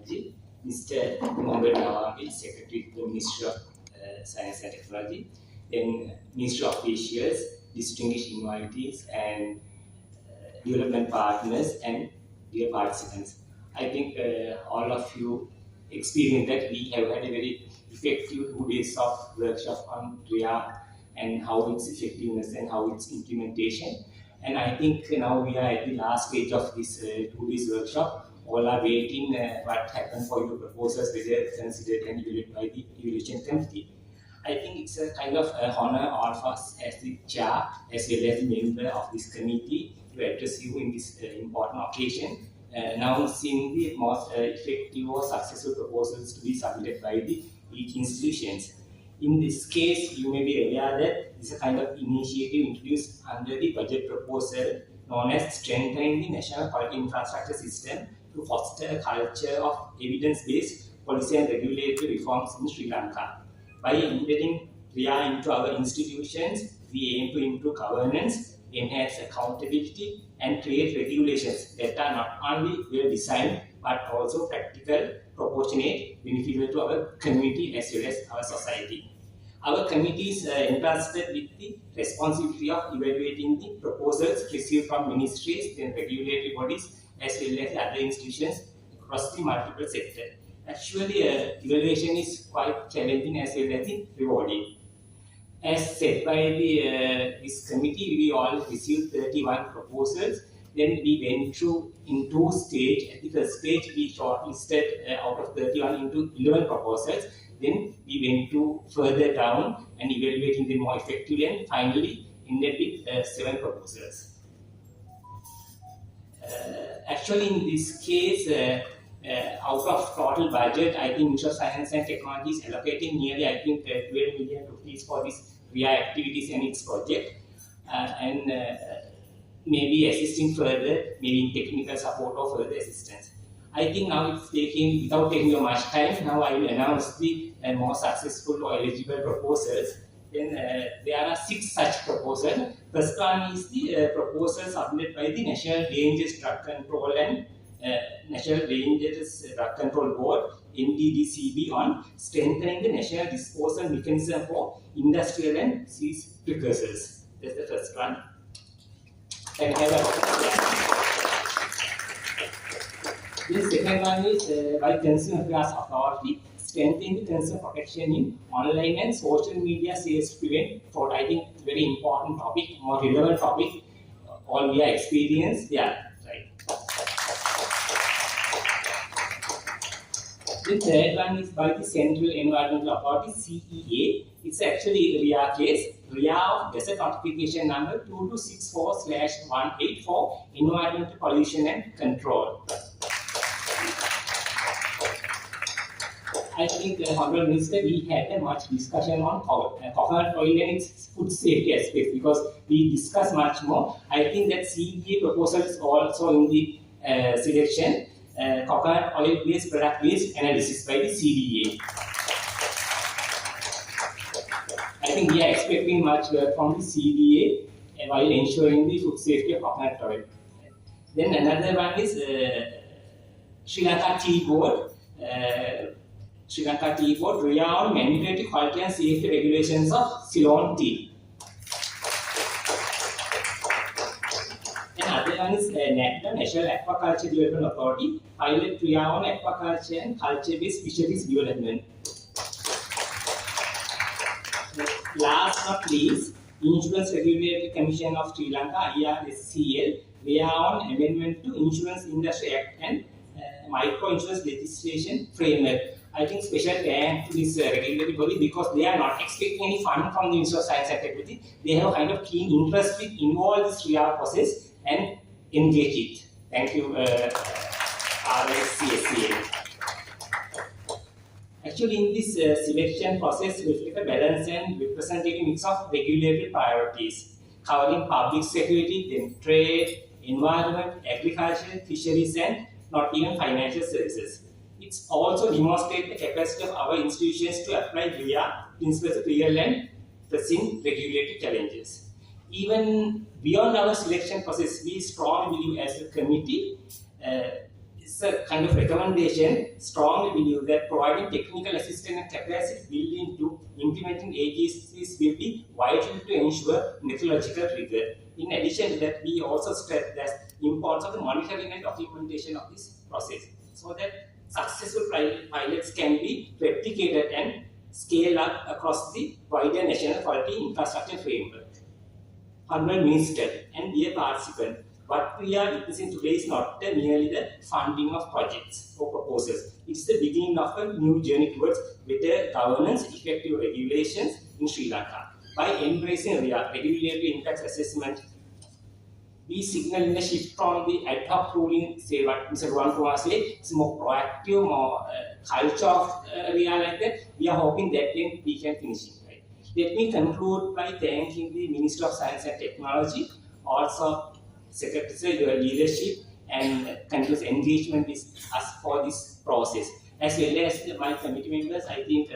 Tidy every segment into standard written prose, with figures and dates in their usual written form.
Technology, Mr. Mohammed Nawami, Secretary to the Ministry of Science and Technology, then Ministry officials, distinguished invitees, and development partners, and dear participants. I think all of you experienced that we have had a very effective 2 days of workshop on RIA and how its effectiveness and how its implementation. And I think now we are at the last stage of this 2 days workshop. All are waiting what happened for your proposals, whether considered and evaluated by the evaluation committee. I think it's a kind of honor all of us as the chair, as well as the member of this committee, to address you in this important occasion. Now seeing the most effective or successful proposals to be submitted by the each institutions. In this case, you may be aware that this is a kind of initiative introduced under the budget proposal known as Strengthening the National Quality Infrastructure System to foster a culture of evidence-based policy and regulatory reforms in Sri Lanka. By embedding RIA into our institutions, we aim to improve governance, enhance accountability, and create regulations that are not only well designed but also practical, proportionate, beneficial to our community as well as our society. Our committee is entrusted with the responsibility of evaluating the proposals received from ministries and regulatory bodies as well as other institutions across the multiple sectors. Actually, evaluation is quite challenging as well as rewarding. As said by this committee, we all received 31 proposals. Then we went through in 2 stages. At the first stage, we shortlisted out of 31 into 11 proposals. Then we went to further down and evaluating them more effectively, and finally ended with 7 proposals. Actually, in this case, out of total budget, I think Ministry of Science and Technology is allocating nearly, I think, 12 million rupees for this RIA activities and its project, and maybe assisting further, maybe technical support or further assistance. I think now it's taking, without taking much time, now I will announce the more successful or eligible proposals. Then there are 6 such proposals. First one is the proposal submitted by the National Dangerous Drug Control and National Dangerous Drug Control Board, NDDCB, on strengthening the national disposal mechanism for industrial and seize precursors. That's the first one. Can I have a The second one is by Consumer Affairs Authority, strengthening the consumer protection in online and social media sales to prevent fraud. I think very important topic, more relevant topic. All we are experienced. Yeah, right. The third one is by the Central Environmental Authority, CEA. It's actually a RIA case. RIA of Desert Notification number 2264/184 for environmental pollution and control. I think, Honorable Minister, we had much discussion on coconut oil and its food safety aspects, because we discussed much more. I think that CEA proposal is also in the selection. Coconut oil-based product-based analysis by the CDA. I think we are expecting much work from the CDA while ensuring the food safety of coconut oil. Then another one is Sri Lanka Tea Board. Sri Lanka Tea Board, RIA on mandatory quality and safety regulations of Ceylon tea. Another one is NADA, National Aquaculture Development Authority, pilot RIA on aquaculture and culture-based fisheries development. Last but not least, Insurance Regulatory Commission of Sri Lanka, IRSCL, RIA on amendment to Insurance Industry Act and Micro Insurance Legislation Framework. I think special thanks to this regulatory body, because they are not expecting any funding from the Ministry of Science and Technology. They have kind of keen interest with involve this RIA process and engage it. Thank you, RSCSCA. Actually, in this selection process, we reflect a balanced and representative mix of regulatory priorities, covering public security, then trade, environment, agriculture, fisheries, and not even financial services. It's also demonstrates the capacity of our institutions to apply RIA principles of real and pressing regulatory challenges. Even beyond our selection process, we strongly believe as a committee it's a kind of recommendation, strongly believe that providing technical assistance and capacity building to implementing AGCs will be vital to ensure methodological rigor. In addition to that, we also stress the importance of the monitoring and documentation of this process so that successful pilots can be replicated and scaled up across the wider national quality infrastructure framework. Honorable Minister and dear participant, what we are witnessing today is not merely the funding of projects or proposals. It's the beginning of a new journey towards better governance, effective regulations in Sri Lanka. By embracing regulatory impact assessment, we signal a shift from the ad hoc ruling, say what Mr. Ruwan Kumar said, it's more proactive, more culture of like that. We are hoping that then we can finish it. Right? Let me conclude by thanking the Minister of Science and Technology, also Secretary, your leadership and continuous engagement with us for this process. As well as my committee members, I think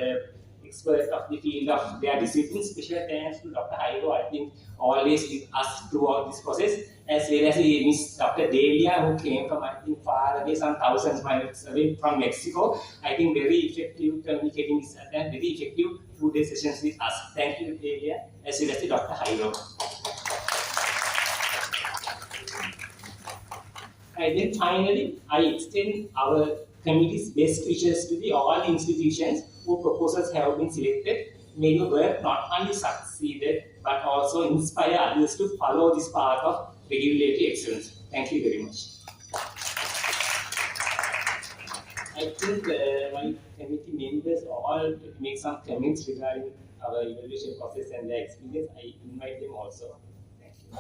experts of the field of their discipline, special thanks to Dr. Hairo, I think always with us throughout this process, as well as Miss Dr. Delia, who came from, I think, far away, some thousands miles away from Mexico. I think very effective communicating with us and very effective 2-day sessions with us. Thank you, Delia, as well as Dr. Hairo. And then finally, I extend our committee's best wishes to all institutions whose proposals have been selected. May your work not only succeed, but also inspire others to follow this path of regulatory excellence. Thank you very much. I think my committee members all make some comments regarding our evaluation process and their experience. I invite them also. Thank you.